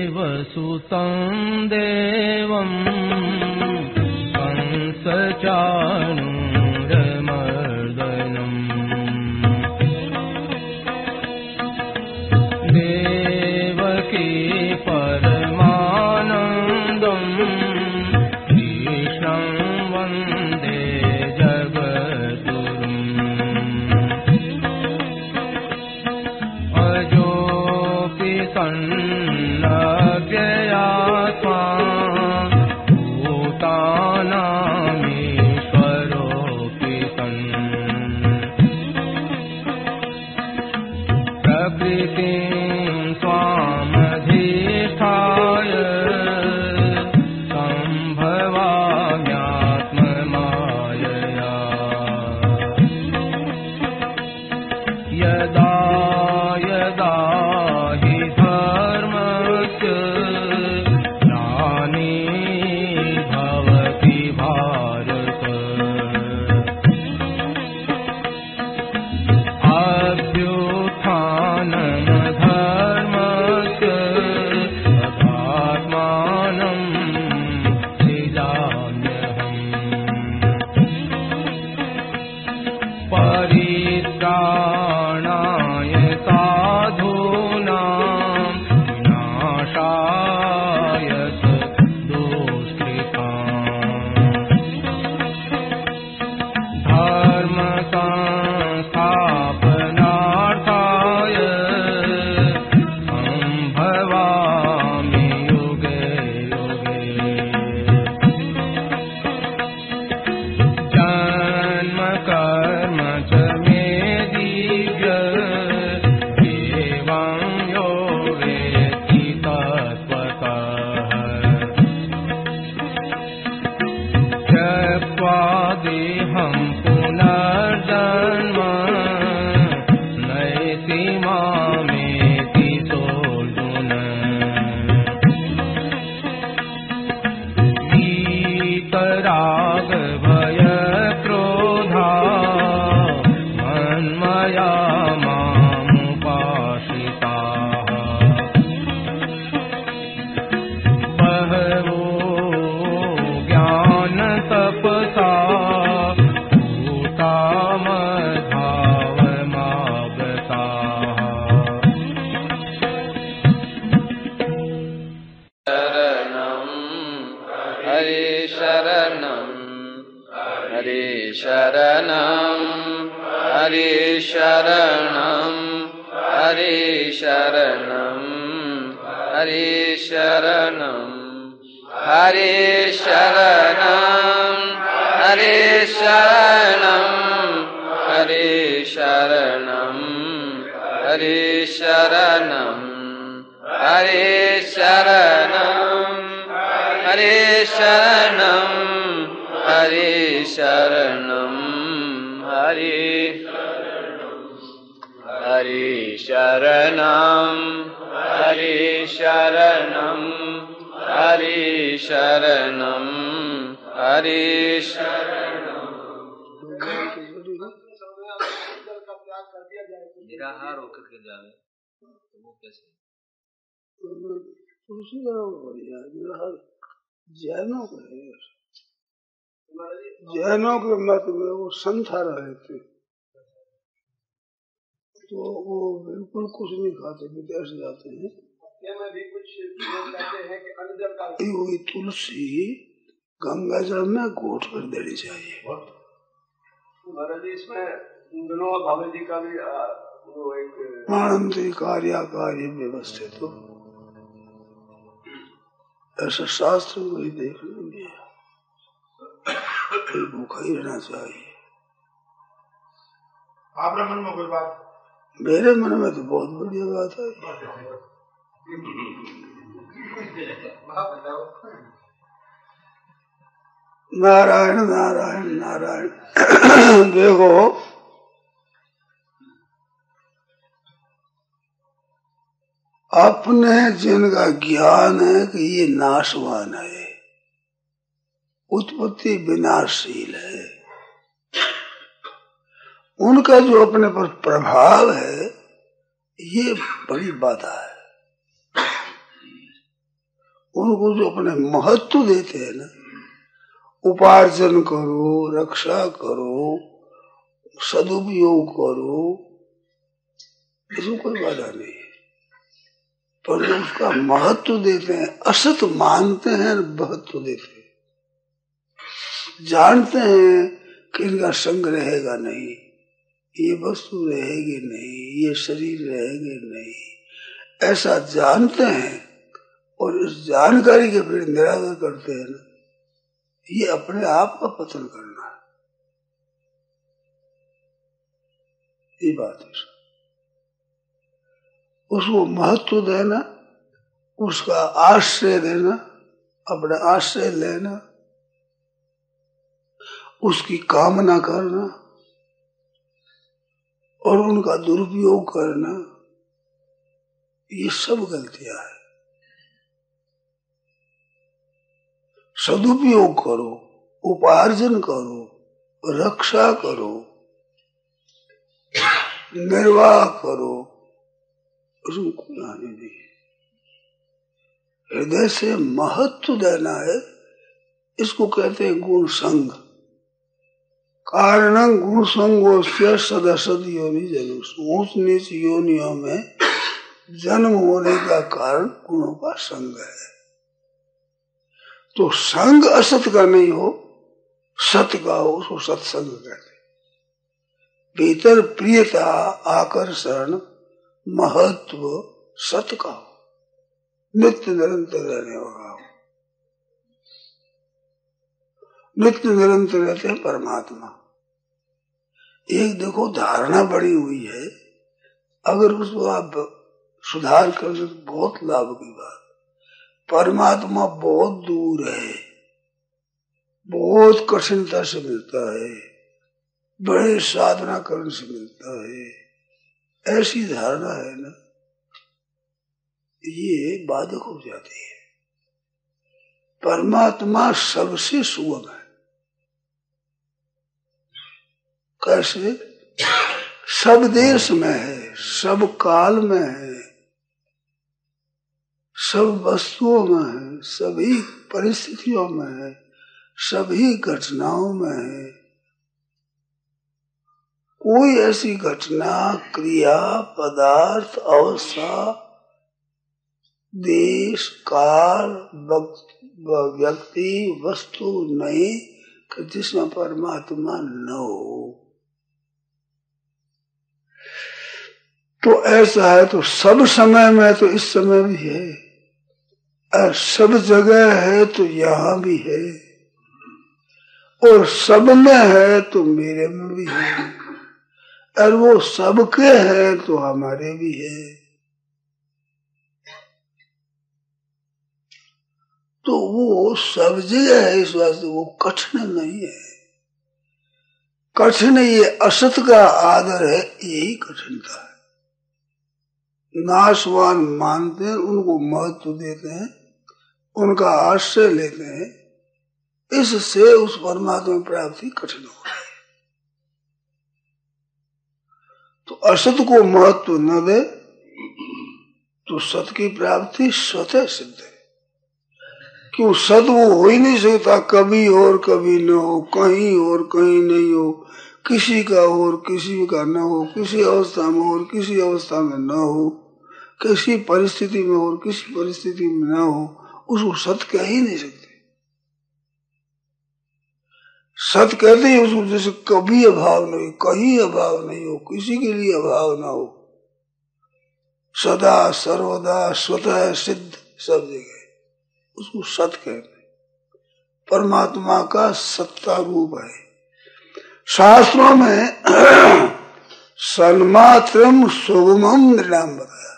वसुदेवसुतं देवं कंसचाणूरमर्दनम् देवकी परमानन्दं कृष्णं वन्दे जगद्गुरुम् सन्नव्ययात्मा भूतानामीश्वरोऽपि सन् प्रकृतिं स्वामधिष्ठाय सम्भवाम्यात्ममायया यदा यदा हि धर्मस्य ग्लानिर्भवति भारत अभ्युत्थानमधर्मस्य तदात्मानं सृजाम्यहम् परित्राणाय साधूनां विनाशाय दुष्कृताम् धर्म संस्थापनार्थाय सम्भवामि युगे युगे जन्म कर्म च मे दिव्य एवं यो वेत्ति तत्त्वतः त्यक्त्वा देहं पुनर्जन्म नैति मामेति सोऽर्जुन वीतराग भय क्रोधा मन्मया मामुपाश्रिताः बहवो ज्ञानतपसा भूता मद्भावमागताः शरणं हरे शरणं हरे शरणं हरे शरणं हरे शरणं हरे शरणं हरे शरणं हरे शरणं हरे शरणं हरे शरणं हरे शरणं हरे शरणं हरे हरे शरणं हरे शरणं हरे शरणं हरे शरणं निराहार होकर के जावे तो वो कैसे जैनों के मत में वो संथा रहे थे तो वो बिल्कुल कुछ नहीं खाते, विदेश जाते हैं। भी कुछ कहते हैं कि अन्नजल का तुलसी गंगा जल में घोट कर देनी चाहिए। महाराज जी इसमें विनोद भावे जी का भी वो एक मानंती कार्य व्यवस्थित हो, ऐसा शास्त्र को ही देख लेंगे। भूखा ही रहना चाहिए। आपके मन में कोई बात? मेरे मन में तो बहुत बढ़िया बात है। नारायण नारायण नारायण। देखो अपने जिनका ज्ञान है कि ये नाशवान है, उत्पत्ति विनाशशील है, उनका जो अपने पर प्रभाव है ये बड़ी बाधा है। उनको जो अपने महत्व देते हैं ना, उपार्जन करो, रक्षा करो, सदुपयोग करो, इसमें कोई बाधा नहीं है। पर जो उसका महत्व देते हैं, असत मानते हैं, महत्व देते हैं, जानते हैं कि इनका संग रहेगा नहीं, ये वस्तु रहेगी नहीं, ये शरीर रहेंगे नहीं, ऐसा जानते हैं और इस जानकारी के फिर निरादर करते हैं ना, ये अपने आप का पतन करना है। ये बात है। उसको महत्व देना, उसका आश्रय देना, अपना आश्रय लेना, उसकी कामना करना और उनका दुरुपयोग करना, ये सब गलतियां हैं। सदुपयोग करो, उपार्जन करो, रक्षा करो, निर्वाह करो, उसमें कोई हानि नहीं है। हृदय से महत्व देना है, इसको कहते हैं गुण संग। कारणं गुण संगोस्य सदसद योनि जन्म। ऊंच नीच योनियों में जन्म होने का कारण गुणों का संग है। तो संग असत का नहीं हो, सत का हो, उसको सत्संग कहते। भीतर प्रियता, आकर्षण, महत्व सत का हो, नित्य निरंतर रहने वाला हो। नित्य निरंतर रहते हैं परमात्मा। एक देखो धारणा बड़ी हुई है, अगर उसको आप सुधार कर दो तो बहुत लाभ की बात। परमात्मा बहुत दूर है, बहुत कठिनता से मिलता है, बड़े साधना करने से मिलता है, ऐसी धारणा है ना, ये बाधक हो जाती है। परमात्मा सबसे सुगम है। कैसे? सब देश में है, सब काल में है, सब वस्तुओं में है, सभी परिस्थितियों में है, सभी घटनाओं में है। कोई ऐसी घटना, क्रिया, पदार्थ, अवस्था, देश, काल, व्यक्ति, वस्तु नहीं कि जिसमें परमात्मा न हो। तो ऐसा है तो सब समय में तो इस समय भी है, और सब जगह है तो यहाँ भी है, और सब में है तो मेरे में भी है, और वो सबके है तो हमारे भी है। तो वो सब जगह है, इस वास्ते वो कठिन नहीं है। कठिन ये असत का आदर है, यही कठिनता है। नाशवान मानते हैं, उनको महत्व देते हैं, उनका आश्रय लेते हैं, इससे उस परमात्मा प्राप्ति कठिन हो रही है। तो असत को महत्व न दे तो सत की प्राप्ति स्वतः सिद्ध है। क्यों? सत वो हो ही नहीं सकता, कभी और कभी न हो, कहीं और कहीं नहीं हो, किसी का और किसी का न हो, किसी अवस्था में और किसी अवस्था में न हो, किसी परिस्थिति में और किसी परिस्थिति में न हो, उसको सत कह ही नहीं सकते। सत कहते हैं उसको जैसे कभी अभाव नहीं, कहीं अभाव नहीं हो, किसी के लिए अभाव ना हो, सदा सर्वदा स्वतः सिद्ध सब जगह, उसको सत कहते हैं। परमात्मा का सत्ता रूप है। शास्त्रों में सन्मात्रम सुगमम निर्णाम बताया।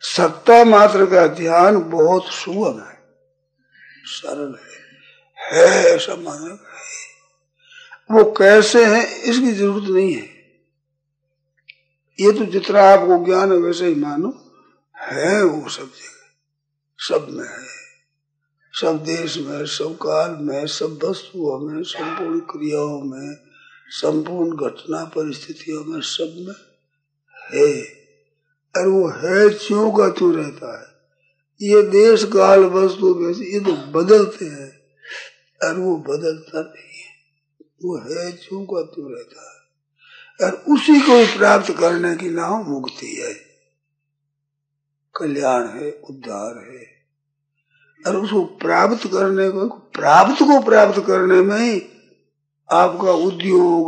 सत्ता मात्र का ध्यान बहुत सुगम है, सरल है ऐसा माना है। वो कैसे है इसकी जरूरत नहीं है, ये तो जितना आपको ज्ञान है वैसे ही मानो, है वो सब जगह, सब में है, सब देश में, सब काल में, सब वस्तुओं में, संपूर्ण क्रियाओं में, संपूर्ण घटना परिस्थितियों में, सब में है। और वो है क्यों का क्यों रहता है। ये देश काल वस्तु ये तो बदलते हैं और वो बदलता नहीं है, वो है क्यों का क्यों रहता है। और उसी को प्राप्त करने की नाम मुक्ति है, कल्याण है, उद्धार है। और उसको प्राप्त करने को, प्राप्त करने में ही आपका उद्योग,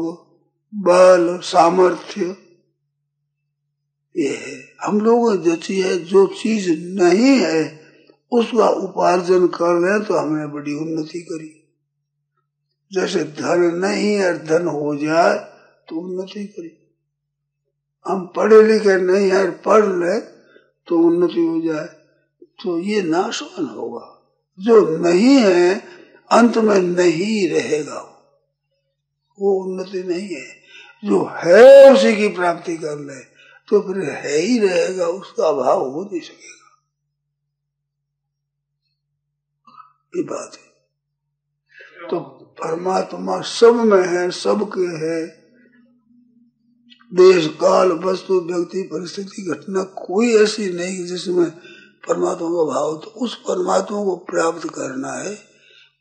बल, सामर्थ्य ये है। हम लोग जैसी है, जो चीज नहीं है उसका उपार्जन कर लें तो हमने बड़ी उन्नति करी। जैसे धन नहीं है, धन हो जाए तो उन्नति करी। हम पढ़े लिखे नहीं है, पढ़ ले तो उन्नति हो जाए, तो ये नाशवान होगा। जो नहीं है अंत में नहीं रहेगा, वो उन्नति नहीं है। जो है उसी की प्राप्ति कर ले तो फिर है ही रहेगा, उसका अभाव हो नहीं सकेगा। ये बात है। तो परमात्मा सब में है, सबके है। देश काल वस्तु व्यक्ति परिस्थिति घटना कोई ऐसी नहीं जिसमें परमात्मा का भाव, तो उस परमात्मा को प्राप्त करना है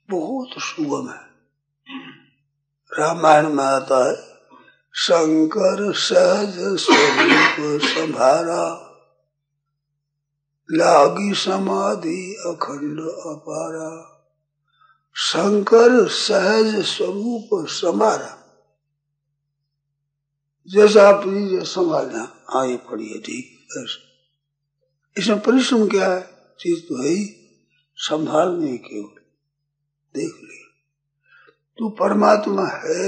बहुत सुगम है। रामायण में आता है, शंकर सहज स्वरूप संभारा, लागी समाधि अखंड अपारा। शंकर सहज स्वरूप संभारा, जैसा आप संभालना। हाँ ये पढ़िए, ठीक। इसमें परिश्रम क्या है, चीज तो है ही संभालने केवल। देख लिया तू परमात्मा है,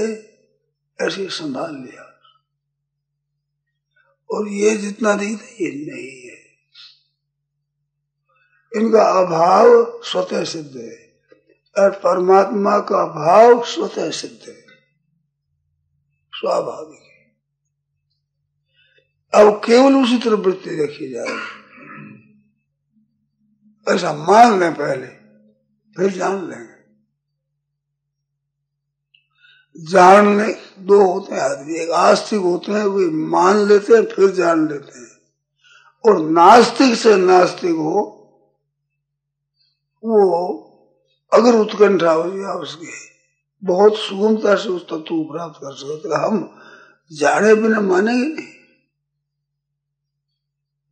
ऐसे संभाल लिया। और ये जितना दिखता ये नहीं है, इनका अभाव स्वतः सिद्ध है और परमात्मा का भाव स्वतः सिद्ध है, स्वाभाविक है। अब केवल उसी तरफ वृत्ति रखी जाए, ऐसा मान लें पहले, फिर जान लेंगे। जानने दो होते हैं आदमी, एक आस्तिक होते हैं, वे मान लेते हैं फिर जान लेते हैं, और नास्तिक से नास्तिक हो, वो अगर उत्कंठा हो या उसकी बहुत सुगमता से उस तत्व को प्राप्त कर सकते। हम जाने बिना मानेंगे नहीं।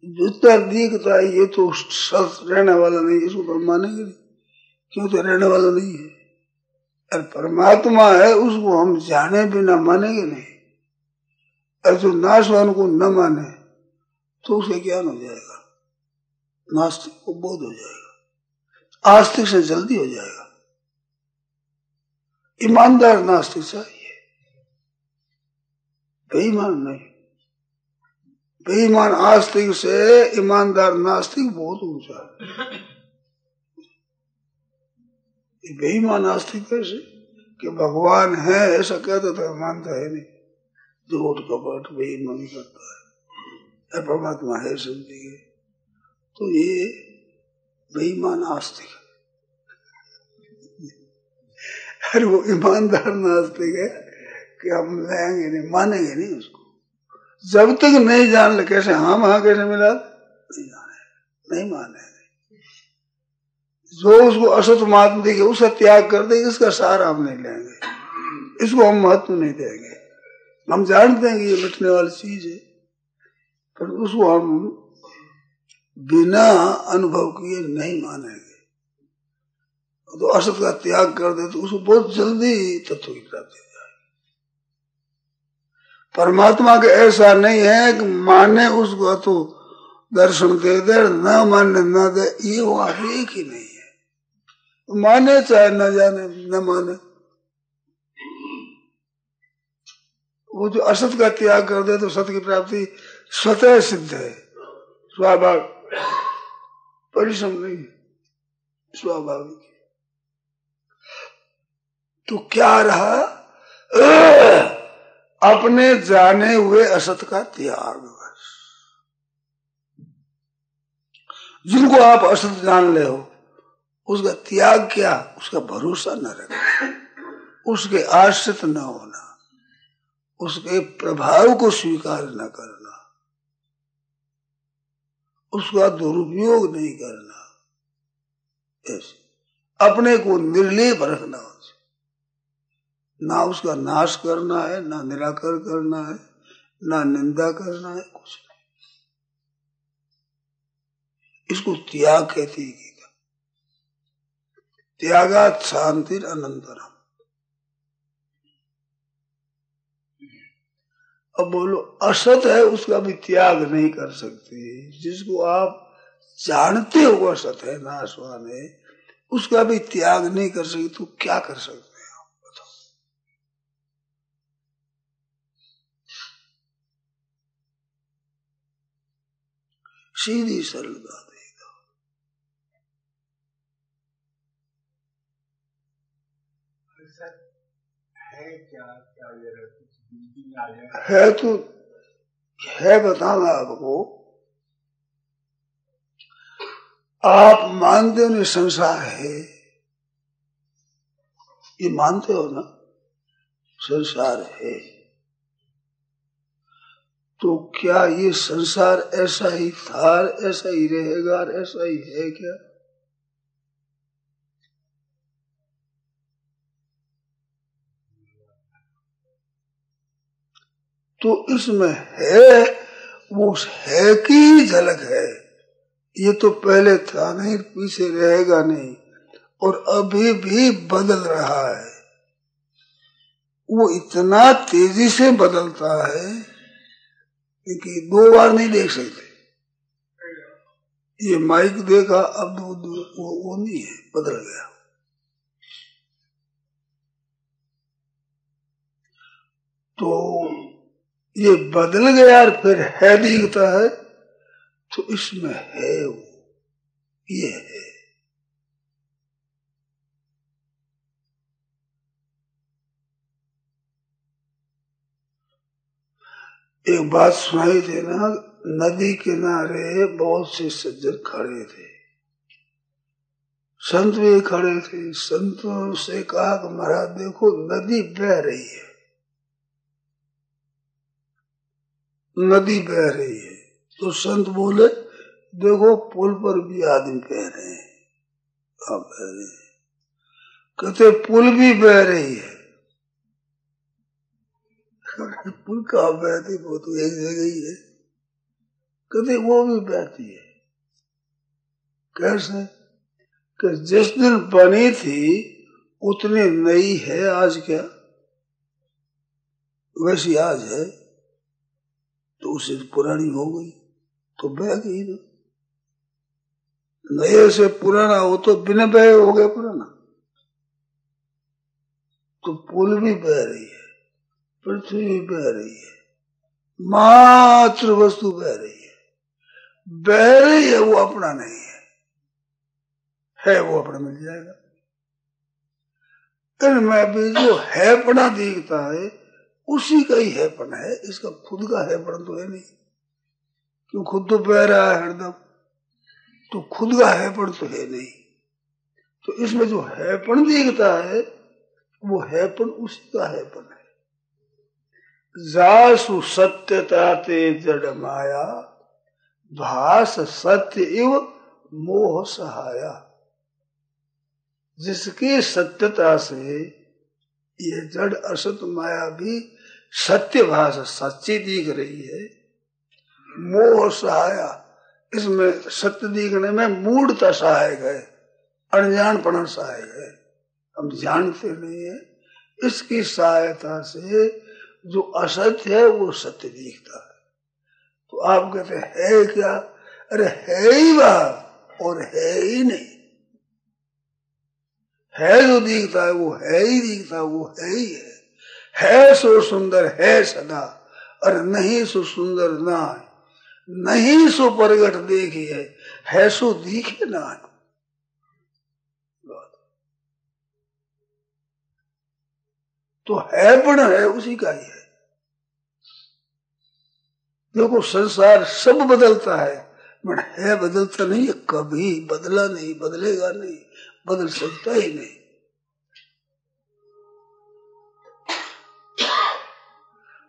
जितना दिखता है ये तो सच रहने वाला नहीं, इसको तो मानेंगे नहीं, क्यों तो रहने वाला नहीं है। और परमात्मा है, उसको हम जाने बिना मानेंगे नहीं। और जो नाशवान को न माने तो उसे ज्ञान हो जाएगा, नास्तिक को बोध हो जाएगा, आस्तिक से जल्दी हो जाएगा। ईमानदार नास्तिक चाहिए, बेईमान नहीं। बेईमान आस्तिक से ईमानदार नास्तिक बहुत ऊंचा है। बेईमान नास्तिक कैसे कि भगवान है ऐसा कहता था, मानता है नहीं, झूठ कपट बेईमानी करता है, परमात्मा है समझिए, तो ये बेईमान आस्तिक है। अरे वो ईमानदार नास्तिक है कि हम लेंगे नहीं, मानेंगे नहीं उसको। जब तक नहीं जान ले, कैसे हम हाँ कैसे मिला, नहीं जाने, नहीं माने। जो उसको असत महात्मा देखे उसका त्याग कर दे, इसका सार हम नहीं लेंगे, इसको हम महत्व नहीं देंगे। हम जानते हैं कि ये मिटने वाली चीज है, पर उसको हम बिना अनुभव किए नहीं मानेंगे। तो असत का त्याग कर दे तो उसको बहुत जल्दी तत्व की प्राप्ति हो जाएगी। परमात्मा के ऐसा नहीं है कि माने उसको तो दर्शन दे दे, न माने न दे, ये वो एक ही नहीं है। माने चाहे न जाने न माने, वो जो असत का त्याग कर दे तो सत्य की प्राप्ति स्वतः सिद्ध है, स्वाभाविक, परिश्रम नहीं, स्वाभाविक। तो क्या रहा, अपने जाने हुए असत का त्याग। बस जिनको आप असत जान ले हो, उसका त्याग क्या? उसका भरोसा न रखना, उसके आश्रित न होना, उसके प्रभाव को स्वीकार न करना, उसका दुरुपयोग नहीं करना, ऐसे अपने को निर्लेप रखना, ना उसका नाश करना है, ना निराकर करना है, ना निंदा करना है, कुछ नहीं। इसको त्याग कहते हैं गीता। त्यागात् शांतिर अनंतरम। अब बोलो असत है उसका भी त्याग नहीं कर सकते। जिसको आप जानते हो असत है, नाशवान है, उसका भी त्याग नहीं कर सकते तो क्या कर सकते हैं आप बताओ। सीधी सरल बात है। है क्या क्या है तो है, बताना आपको। आप मानते हो नहीं संसार है, ये मानते हो ना, संसार है, तो क्या ये संसार ऐसा ही था, ऐसा ही रहेगा, ऐसा ही है क्या? तो इसमें है, वो है की झलक है। ये तो पहले था नहीं, पीछे रहेगा नहीं, और अभी भी बदल रहा है। वो इतना तेजी से बदलता है कि 2 बार नहीं देख सकते। ये माइक देखा, अब वो नहीं है, बदल गया। तो ये बदल गया और फिर है दिखता है, तो इसमें है वो, ये है। एक बात सुनाई थी ना, नदी किनारे बहुत से सज्जन खड़े थे, संत भी खड़े थे। संतों से कहा कि महाराज देखो नदी बह रही है, नदी बह रही है। तो संत बोले देखो पुल पर भी आदमी बह रहे हैं। आप बह रहे हैं? कहते पुल भी बह रही है। पुल कहाँ बहती, वो तो एक जगह ही है। कहते वो भी बहती है। कैसे? कि जिस दिन बनी थी उतनी नई है आज, क्या वैसी आज है, तो उससे पुरानी हो गई तो बह गई ना। नए से पुराना हो तो बिना बहे हो गया पुराना। तो पुल भी बह रही है, पृथ्वी भी बह रही है, मात्र वस्तु बह रही है। बह रही है, वो अपना नहीं है वो अपना मिल जाएगा। इनमें भी जो हैपना दिखता है उसी का ही हैपन है, इसका खुद का हैपन तो है नहीं। क्यों? खुद तो बह रहा है हरदम, तो खुद का हैपन तो है नहीं। तो इसमें जो हैपन दिखता है वो हैपन उसी का हैपन है। जासु सत्यता ते जड़ माया, भास सत्य इव मोह सहाया। जिसकी सत्यता से ये जड़ असत माया भी सत्य भाषा सच्ची दिख रही है, मोह सहाया, इसमें सत्य दिखने में मूढ़ता सहायक है, अनजानपना सहायक है, हम जानते नहीं है। इसकी सहायता से जो असत्य है वो सत्य दिखता है। तो आप कहते है क्या? अरे है ही वह और है ही नहीं। है जो दिखता है वो है ही दिखता है, वो है ही है सो सुंदर है सदा, और नहीं सो सुंदर ना, नहीं सो प्रगट देखिए, है सो दिखे ना। तो है पण है उसी का ही है। देखो संसार सब बदलता है, पर है बदलता नहीं है, कभी बदला नहीं, बदलेगा नहीं, बदल सकता ही नहीं।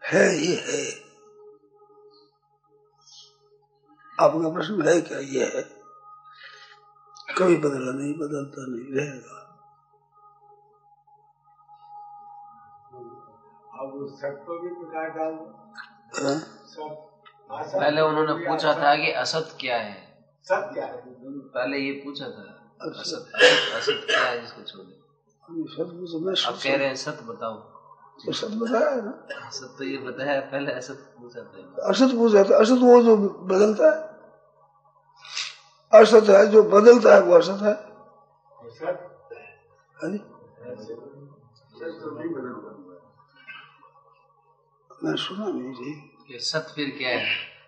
है ये है। आपका प्रश्न है क्या? ये है, कभी बदला नहीं, बदलता नहीं, रहेगा। अब सबको भी प्रकार डाल पहले उन्होंने पूछा था कि असत क्या है, सब क्या है, पहले ये पूछा था असत, असत क्या है जिसको छोड़े। अब कह रहे हैं सत बताओ, तो सत बताया ना, असत तो ये बताया, पहले असत पूछा था। असत पूछा था, असत वो जो बदलता है, असत है जो बदलता है, वो असत है। मैं सुना नहीं जी। कि सत फिर क्या है?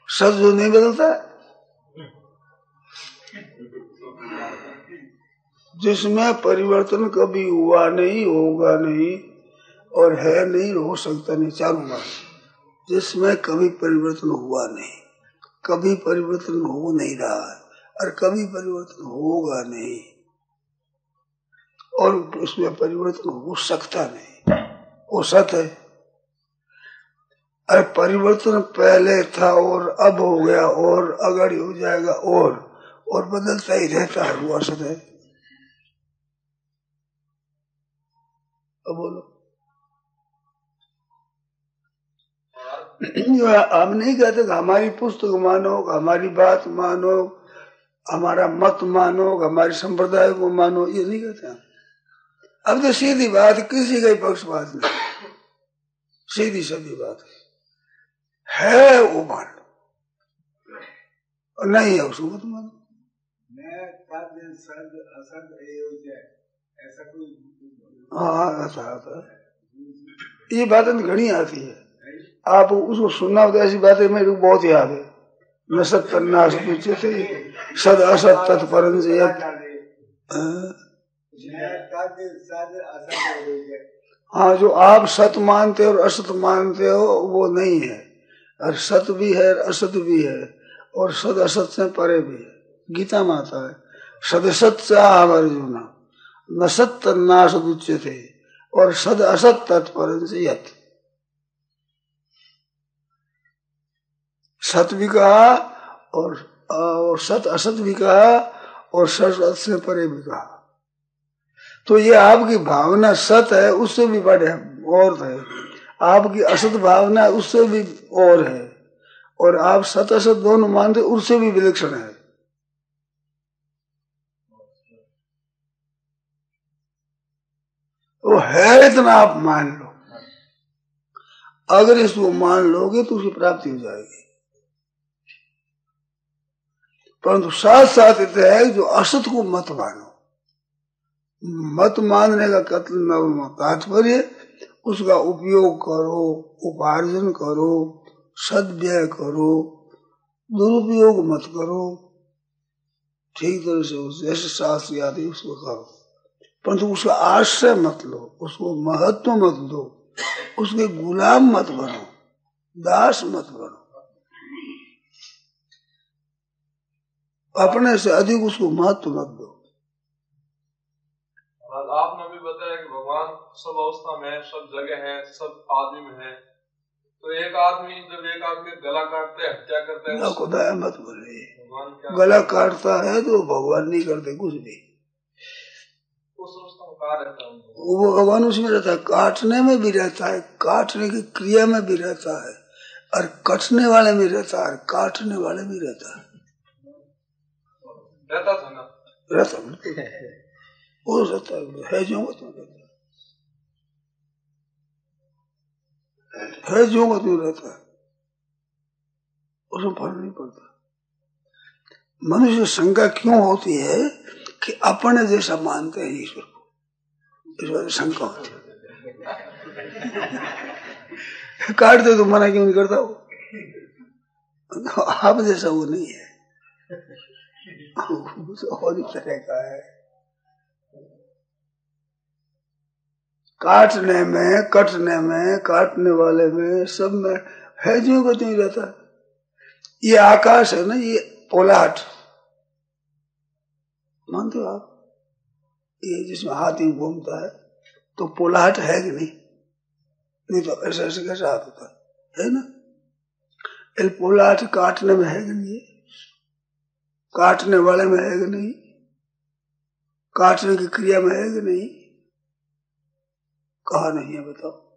सत जो नहीं बदलता है, जिसमें परिवर्तन कभी हुआ नहीं, होगा नहीं, और है नहीं, हो सकता नहीं, चारों बात। जिसमें कभी परिवर्तन हुआ नहीं, कभी परिवर्तन हो नहीं रहा है, और कभी परिवर्तन होगा नहीं, और उसमें परिवर्तन हो सकता नहीं, वो सत है। अरे परिवर्तन पहले था और अब हो गया और अगाड़ी हो जाएगा और बदलता ही रहता है, वो असत है। अब बोलो, हम नहीं कहते कि हमारी पुस्तक मानो, हमारी बात मानो, हमारा मत मानो, हमारे संप्रदाय को मानो, ये नहीं कहते हम। अब तो सीधी बात, किसी का पक्षपात नहीं, सीधी सभी बात है वो मान लो, और नहीं है उसको मत मानो। हाँ ऐसा आता है, ये बातें घनी आती है, आप उसको सुनना होता है। ऐसी बातें मेरे को बहुत याद है। न सत्य नाश पूछे थे, सद असत तत्परन से हाँ, जो आप सत मानते हो और असत मानते हो वो नहीं है, और सत भी है और असत भी है, और सद असत से परे भी है। गीता में आता है, सद सत अर्जुन न सत्य नाश उच्य थे, और सद असत तत्पर से यत। सत भी कहा और सत असत भी कहा, और सत असत से परे भी कहा। तो ये आपकी भावना सत है, उससे भी बड़े और है, आपकी असत भावना उससे भी और है, और आप सत असत दोनों मानते उससे भी विलक्षण है। वो है इतना आप मान लो, अगर इसको मान लोगे तो उसकी प्राप्ति हो जाएगी। परंतु साथ साथ इतना है जो असत को मत मानो। मत मानने का तात्पर्य उसका उपयोग करो, उपार्जन करो, सद्व्यय करो, दुरुपयोग मत करो, ठीक तरह से जैसे शास्त्र आदि उसको करो, परंतु उसका आश्रय मत लो, उसको महत्व मत दो, उसके गुलाम मत बनो, दास मत बनो, अपने से अधिक उसको महत्व मत दो। आपने भी बताया कि भगवान सब अवस्था में है, सब जगह है, सब आदमी में है। तो एक आदमी जब एक आदमी गला काटते हैं, हत्या करते हैं, खुदा मत बोले, गला काटता है तो भगवान नहीं करते कुछ भी, उस अवस्था में कहाँ रहता है? वो भगवान उसमें रहता है, काटने में भी रहता है, काटने की क्रिया में भी रहता है, और कटने वाले में रहता है, काटने वाले भी रहता है। रहता था ना, रहता हो सकता है जो मत है, जो मत में रहता है, उसमें फर्क नहीं पड़ता। मनुष्य शंका क्यों होती है कि अपने जैसा मानते हैं ईश्वर को, इस वजह से शंका होती है। काटते तो मना क्यों नहीं करता वो, आप जैसा वो नहीं है, और इस तरह का है। काटने में, कटने में, काटने वाले में, सब में है जो गति रहता है। ये आकाश है ना, ये पोलाट मानते हो आप? ये जिसमें हाथी घूमता है तो पोलाट है कि नहीं? नहीं तो ऐसे ऐसे कैसे हाथ होता है ना? पोलाट काटने में है कि नहीं? काटने वाले में है कि नहीं? काटने की क्रिया में है कि नहीं? कहा नहीं है, बताओ।